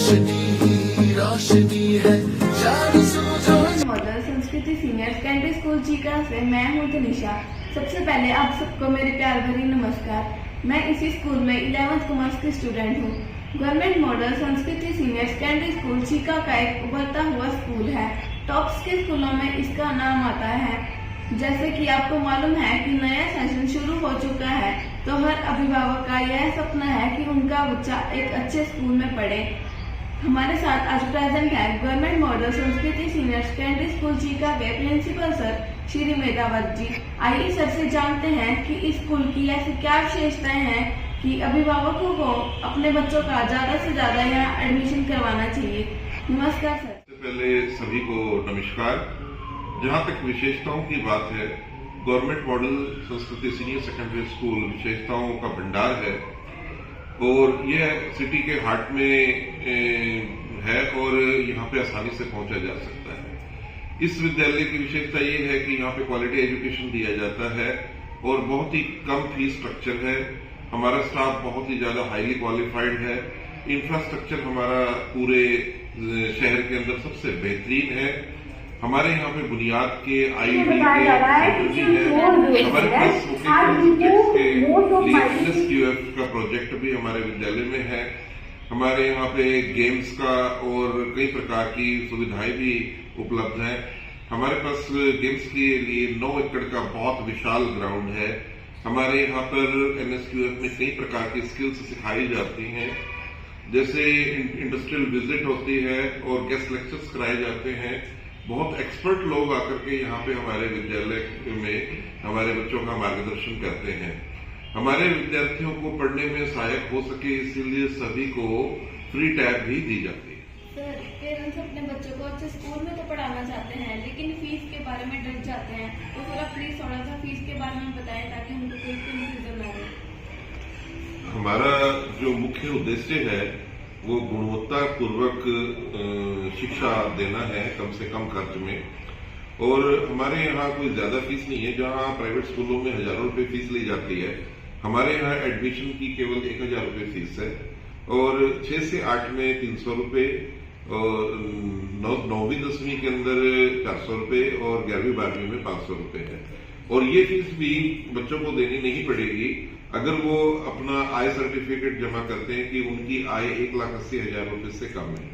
रोशनी ही रोशनी है मॉडल संस्कृति senior secondary school Chica से मैं हूँ तनिषा। सबसे पहले आप सबको मेरे प्यार भरी नमस्कार। मैं इसी स्कूल में 11th कॉमर्स की स्टूडेंट हूँ। गवर्नमेंट मॉडल संस्कृति सीनियर सेकेंडरी स्कूल चीका का एक उभरता हुआ स्कूल है। टॉप्स के स्कूलों में इसका नाम आता है। जैसे कि आपको मालूम है कि नया सेशन शुरू हो चुका है, तो हर अभिभावक का यह सपना है कि उनका बच्चा एक अच्छे स्कूल में पढ़े। हमारे साथ आज प्रेजेंट है गवर्नमेंट मॉडल संस्कृति सीनियर सेकेंडरी स्कूल चीका के प्रिंसिपल सर श्री मेधावत जी। आइए सर से जानते हैं कि इस स्कूल की ऐसी क्या विशेषताएं हैं कि अभिभावकों को अपने बच्चों का ज्यादा से ज्यादा यहाँ एडमिशन करवाना चाहिए। नमस्कार सर। सबसे पहले सभी को नमस्कार। जहाँ तक विशेषताओं की बात है, गवर्नमेंट मॉडल संस्कृति सीनियर सेकेंडरी स्कूल विशेषताओं का भंडार है और यह सिटी के हार्ट में है और यहाँ पे आसानी से पहुंचा जा सकता है। इस विद्यालय की विशेषता ये है कि यहाँ पे क्वालिटी एजुकेशन दिया जाता है और बहुत ही कम फीस स्ट्रक्चर है। हमारा स्टाफ बहुत ही ज्यादा हाईली क्वालिफाइड है। इंफ्रास्ट्रक्चर हमारा पूरे शहर के अंदर सबसे बेहतरीन है। हमारे यहाँ पे बुनियाद के IIT के है। हमारे पास QF का प्रोजेक्ट भी हमारे विद्यालय में है। हमारे यहाँ पे गेम्स का और कई प्रकार की सुविधाएं भी उपलब्ध हैं। हमारे पास गेम्स के लिए 9 एकड़ का बहुत विशाल ग्राउंड है। हमारे यहाँ पर NSQF में कई प्रकार की स्किल्स सिखाई जाती हैं, जैसे इंडस्ट्रियल विजिट होती है और गेस्ट लेक्चर्स कराए जाते हैं। बहुत एक्सपर्ट लोग आकर के यहाँ पे हमारे विद्यालय में हमारे बच्चों का मार्गदर्शन करते हैं। हमारे विद्यार्थियों को पढ़ने में सहायक हो सके, इसीलिए सभी को फ्री टैब भी दी जाती है। सर, पेरेंट्स अपने बच्चों को अच्छे स्कूल में तो पढ़ाना चाहते हैं, लेकिन फीस के बारे में डर जाते हैं। तो सर आप प्लीज थोड़ा सा फीस के बारे में बताएं ताकि उनको कोई कंफ्यूजन ना हो। हमारा जो मुख्य उद्देश्य है वो गुणवत्ता पूर्वक शिक्षा देना है, कम से कम खर्च में। और हमारे यहाँ कोई ज्यादा फीस नहीं है। जहाँ प्राइवेट स्कूलों में हजारों रुपए फीस ली जाती है, हमारे यहाँ एडमिशन की केवल 1000 रुपए फीस है और 6 से 8 में 300 रुपए और 9वीं 10वीं के अंदर 400 रुपए और 11वीं 12वीं में 500 रुपए है। और ये फीस भी बच्चों को देनी नहीं पड़ेगी अगर वो अपना आय सर्टिफिकेट जमा करते हैं कि उनकी आय 1,80,000 रुपए से कम है।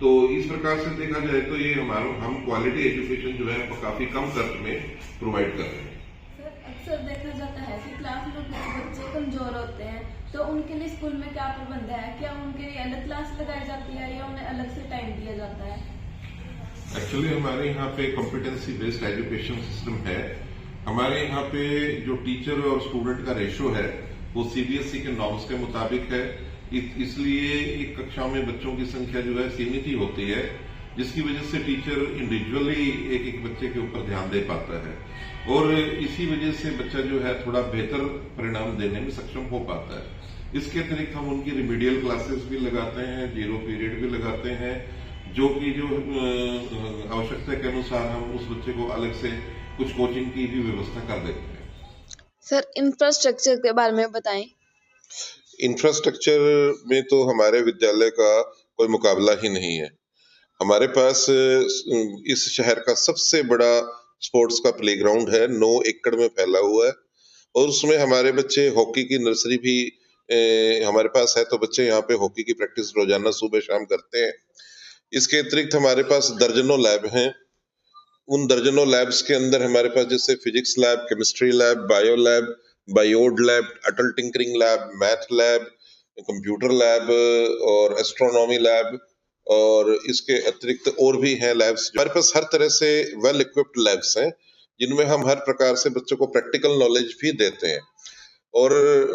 तो इस प्रकार से देखा जाए तो ये हम क्वालिटी एजुकेशन जो है काफी कम खर्च में प्रोवाइड कर रहे हैं। सर, अक्सर देखा जाता है कि क्लास में कुछ बच्चे कमजोर होते हैं, तो उनके लिए स्कूल में क्या प्रबंध है? क्या उनके लिए अलग क्लास लगाई जाती है या उन्हें अलग से टाइम दिया जाता है? एक्चुअली हमारे यहाँ पे कॉम्पिटेंसी बेस्ड एजुकेशन सिस्टम है। हमारे यहाँ पे जो टीचर और स्टूडेंट का रेशो है वो CBSE के नॉर्म्स के मुताबिक है। इसलिए एक कक्षा में बच्चों की संख्या जो है सीमित ही होती है, जिसकी वजह से टीचर इंडिविजुअली एक बच्चे के ऊपर ध्यान दे पाता है और इसी वजह से बच्चा जो है थोड़ा बेहतर परिणाम देने में सक्षम हो पाता है। इसके अतिरिक्त हम उनकी रिमीडियल क्लासेस भी लगाते हैं, 0 पीरियड भी लगाते हैं, जो कि जो आवश्यकता के अनुसार हम उस बच्चे को अलग से कुछ कोचिंग की भी व्यवस्था कर देते हैं। सर, इंफ्रास्ट्रक्चर के बारे में बताएं। इंफ्रास्ट्रक्चर में तो हमारे विद्यालय का कोई मुकाबला ही नहीं है। हमारे पास इस शहर का सबसे बड़ा स्पोर्ट्स का प्लेग्राउंड है, 9 एकड़ में फैला हुआ है और उसमें हमारे बच्चे हॉकी की नर्सरी भी हमारे पास है, तो बच्चे यहाँ पे हॉकी की प्रैक्टिस रोजाना सुबह शाम करते हैं। इसके अतिरिक्त हमारे पास दर्जनों लैब हैं। उन दर्जनों लैब्स के अंदर हमारे पास जैसे physics lab, chemistry lab, bio lab, बायोड lab, Atal tinkering lab, math lab, computer lab और एस्ट्रोनॉमी लैब और इसके अतिरिक्त और भी हैं लैब्स। हमारे पास हर तरह से वेल इक्विप्ड लैब्स हैं जिनमें हम हर प्रकार से बच्चों को प्रैक्टिकल नॉलेज भी देते हैं। और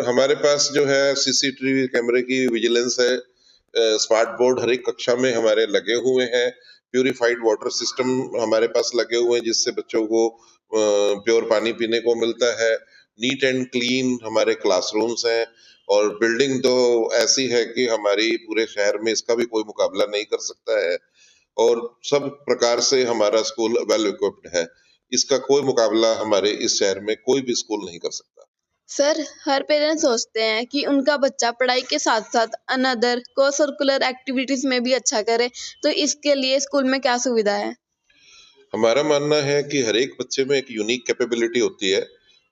हमारे पास जो है CCTV कैमरे की विजिलेंस है। स्मार्ट बोर्ड हर एक कक्षा में हमारे लगे हुए हैं। प्यूरिफाइड वाटर सिस्टम हमारे पास लगे हुए हैं जिससे बच्चों को प्योर पानी पीने को मिलता है। नीट एंड क्लीन हमारे क्लासरूम्स हैं और बिल्डिंग तो ऐसी है कि हमारी पूरे शहर में इसका भी कोई मुकाबला नहीं कर सकता है और सब प्रकार से हमारा स्कूल वेल इक्विप्ड है। इसका कोई मुकाबला हमारे इस शहर में कोई भी स्कूल नहीं कर सकता। सर, हर पेरेंट्स सोचते हैं कि उनका बच्चा पढ़ाई के साथ-साथ अनदर को सर्कुलर एक्टिविटीज में भी अच्छा करे, तो इसके लिए स्कूल में क्या सुविधा है? हमारा मानना है कि हर एक बच्चे में एक यूनिक कैपेबिलिटी होती है।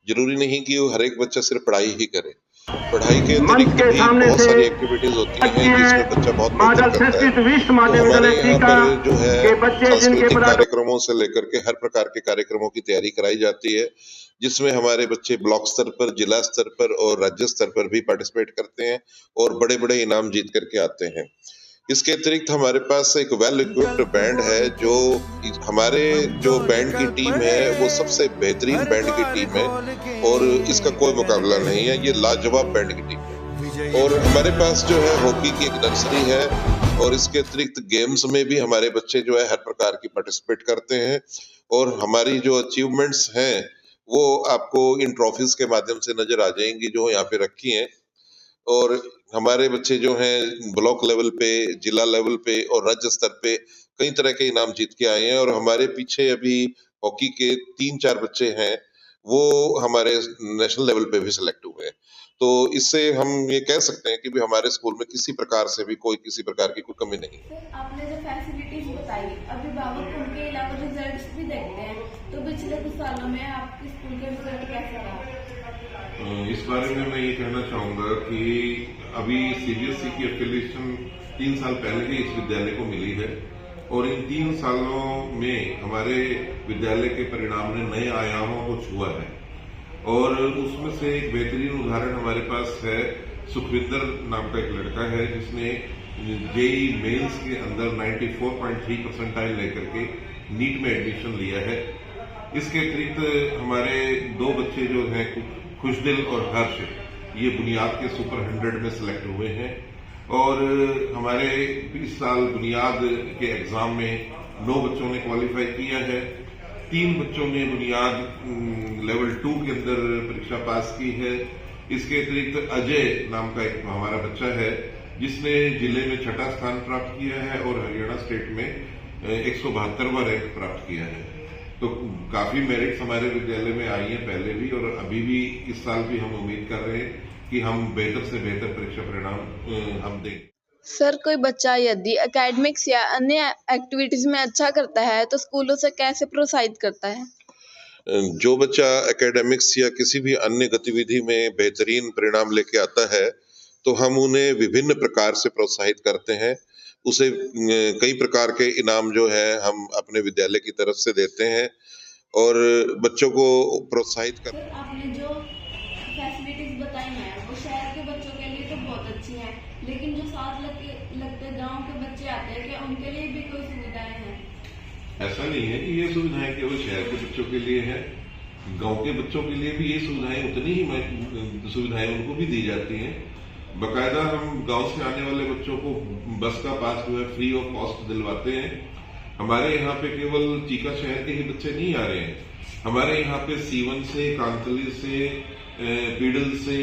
जरूरी नहीं कि वो हर एक बच्चा सिर्फ पढ़ाई ही करे। पढ़ाई के मंच अतिरिक्त के भी सामने बहुत से सारी एक्टिविटीज होती हैं जिसमें बच्चा बहुत मॉडल बेहतर करता संस्कृत है। विश्व तो माध्यमिक हमारे विद्यालय यहाँ सीखा पर जो है के बच्चे जिनके सांस्कृतिक पढ़ा कार्यक्रमों से लेकर के हर प्रकार के कार्यक्रमों की तैयारी कराई जाती है, जिसमें हमारे बच्चे ब्लॉक स्तर पर, जिला स्तर पर और राज्य स्तर पर भी पार्टिसिपेट करते हैं और बड़े-बड़े इनाम जीत करके आते हैं। इसके अतिरिक्त हमारे पास एक वेल इक्विप्ड बैंड है जो हमारे जो बैंड की टीम है वो सबसे बेहतरीन बैंड की टीम है और इसका कोई मुकाबला नहीं है। ये लाजवाब बैंड की टीम है। और हमारे पास जो है हॉकी की एक नर्सरी है और इसके अतिरिक्त गेम्स में भी हमारे बच्चे जो है हर प्रकार की पार्टिसिपेट करते हैं और हमारी जो अचीवमेंट्स हैं वो आपको इन ट्रॉफीज के माध्यम से नजर आ जाएंगी जो यहाँ पे रखी हैं। और हमारे बच्चे जो हैं ब्लॉक लेवल पे, जिला लेवल पे और राज्य स्तर पे कई तरह के इनाम जीत के आए हैं और हमारे पीछे अभी हॉकी के 3-4 बच्चे हैं, वो हमारे नेशनल लेवल पे भी सिलेक्ट हुए हैं। तो इससे हम ये कह सकते हैं कि भी हमारे स्कूल में किसी प्रकार से भी कोई किसी प्रकार की कोई कमी नहीं है। सर, आपने जो फैसिलिटीज बताई, अभिभावक उनके अलावा रिजल्ट्स भी देखते हैं, तो पिछले कुछ सालों में आपके स्कूल का रिजल्ट कैसा रहा? इस बारे में मैं ये कहना चाहूंगा कि अभी सीबीएसई की एफिलिएशन 3 साल पहले ही इस विद्यालय को मिली है और इन 3 सालों में हमारे विद्यालय के परिणाम ने नए आयामों को छुआ है और उसमें से एक बेहतरीन उदाहरण हमारे पास है। सुखविंदर नाम का एक लड़का है जिसने जेईई मेंस के अंदर 94.3 परसेंटाइल लेकर के नीट में एडमिशन लिया है। इसके अतिरिक्त हमारे 2 बच्चे जो हैं खुशदिल और हर्ष, ये बुनियाद के सुपर 100 में सिलेक्ट हुए हैं और हमारे इस साल बुनियाद के एग्जाम में 9 बच्चों ने क्वालिफाई किया है। 3 बच्चों ने बुनियाद लेवल 2 के अंदर परीक्षा पास की है। इसके अतिरिक्त अजय नाम का एक हमारा बच्चा है जिसने जिले में 6ठा स्थान प्राप्त किया है और हरियाणा स्टेट में 172वां रैंक प्राप्त किया है। तो काफी मेरिट्स हमारे विद्यालय में आई है पहले भी और अभी भी इस साल भी हम उम्मीद कर रहे हैं कि हम बेहतर से बेहतर परीक्षा परिणाम हम दें। सर, कोई बच्चा यदि एकेडमिक्स या अन्य एक्टिविटीज में अच्छा करता है तो स्कूल उसे कैसे प्रोत्साहित करता है? जो बच्चा एकेडमिक्स या किसी भी अन्य गतिविधि में बेहतरीन परिणाम लेके आता है तो हम उन्हें विभिन्न प्रकार से प्रोत्साहित करते हैं। उसे कई प्रकार के इनाम जो है हम अपने विद्यालय की तरफ से देते हैं और बच्चों को प्रोत्साहित कर। सर, आपने जो फैसिलिटीज बताई हैं वो शहर के बच्चों के लिए तो बहुत अच्छी हैं, लेकिन जो साथ लगते गांव के बच्चे आते हैं, क्या उनके लिए भी कोई सुविधाएं हैं? ऐसा नहीं है कि ये सुविधाएं केवल शहर के बच्चों के लिए है, गांव के बच्चों के लिए भी ये सुविधाएं उतनी ही सुविधाएं उनको भी दी जाती हैं। बकायदा हम गांव से आने वाले बच्चों को बस का पास जो है फ्री ऑफ कॉस्ट दिलवाते हैं। हमारे यहाँ पे केवल चीका शहर के ही बच्चे नहीं आ रहे हैं, हमारे यहाँ पे सीवन से, कांतली से, पीडल से,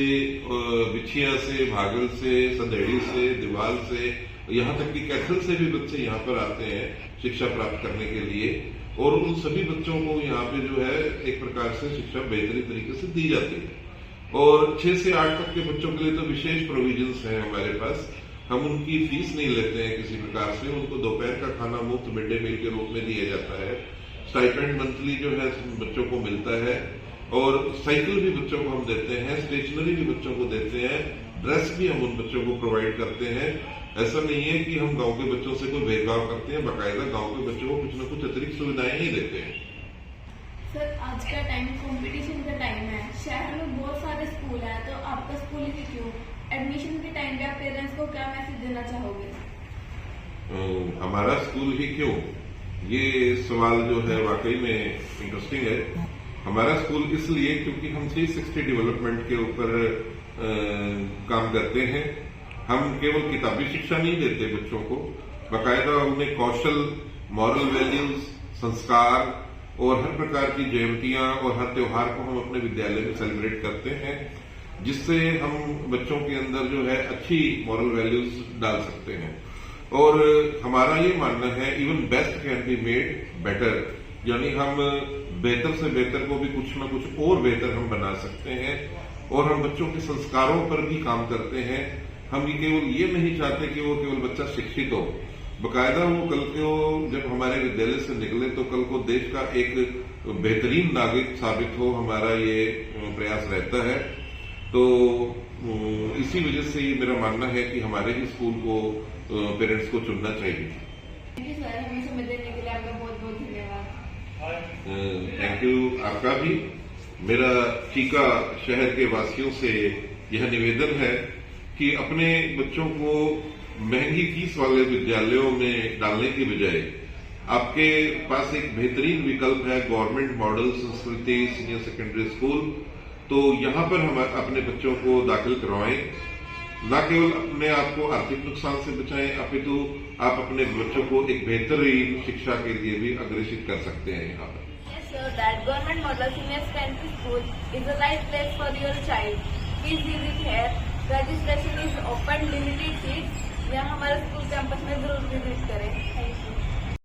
बिछिया से, भागल से, संदेड़ी से, दीवाल से, यहाँ तक कि कैथल से भी बच्चे यहाँ पर आते हैं शिक्षा प्राप्त करने के लिए और उन सभी बच्चों को यहाँ पे जो है एक प्रकार से शिक्षा बेहतरीन तरीके से दी जाती है। और 6 से 8 तक के बच्चों के लिए तो विशेष प्रोविजंस हैं हमारे पास। हम उनकी फीस नहीं लेते हैं किसी प्रकार से, उनको दोपहर का खाना मुफ्त मिड डे मील के रूप में दिया जाता है। स्टाइपेंड मंथली जो है बच्चों को मिलता है और साइकिल भी बच्चों को हम देते हैं, स्टेशनरी भी बच्चों को देते हैं, ड्रेस भी हम उन बच्चों को प्रोवाइड करते हैं। ऐसा नहीं है कि हम गाँव के बच्चों से कोई भेदभाव करते हैं, बाकायदा गाँव के बच्चों को कुछ न कुछ अतिरिक्त सुविधाएं ही देते हैं। सर, आज का टाइम कंपटीशन का टाइम है, शहर में बहुत सारे स्कूल हैं, तो आपका स्कूल ही क्यों? एडमिशन के टाइम पे आप पेरेंट्स को क्या मैसेज देना चाहोगे? हमारा स्कूल ही क्यों, ये सवाल जो है वाकई में इंटरेस्टिंग है। हमारा स्कूल इसलिए क्योंकि हम 360 डेवलपमेंट के ऊपर काम करते हैं। हम केवल किताबी शिक्षा नहीं देते बच्चों को, बाकायदा उन्हें कौशल, मॉरल वैल्यूज, संस्कार और हर प्रकार की जयंतियां और हर त्योहार को हम अपने विद्यालय में सेलिब्रेट करते हैं, जिससे हम बच्चों के अंदर जो है अच्छी मॉरल वैल्यूज डाल सकते हैं। और हमारा ये मानना है even best can be made better, यानी हम बेहतर से बेहतर को भी कुछ ना कुछ और बेहतर हम बना सकते हैं। और हम बच्चों के संस्कारों पर भी काम करते हैं। हम केवल ये नहीं चाहते कि वो केवल बच्चा शिक्षित हो, बकायदा वो कल को जब हमारे विद्यालय से निकले तो कल को देश का एक बेहतरीन नागरिक साबित हो, हमारा ये प्रयास रहता है। तो इसी वजह से ये मेरा मानना है कि हमारे ही स्कूल को पेरेंट्स को चुनना चाहिए। थैंक यू सर, हमें समय देने के लिए आपका बहुत बहुत धन्यवाद। थैंक यू आपका भी। मेरा चीका शहर के वासियों से यह निवेदन है कि अपने बच्चों को महंगी फीस वाले विद्यालयों में डालने की बजाय आपके पास एक बेहतरीन विकल्प है गवर्नमेंट मॉडल संस्कृति सीनियर सेकेंडरी स्कूल। तो यहाँ पर हम अपने बच्चों को दाखिल करवाएं, न केवल अपने आप को आर्थिक नुकसान से बचाएं, अपितु आप अपने बच्चों को एक बेहतरीन शिक्षा के लिए भी अग्रेसित कर सकते हैं। यहाँ पर So that government model senior secondary school is the right place for your child. Please visit here. Registration is open, limited seats. यहाँ हमारे स्कूल कैंपस में जरूर विजिट करें।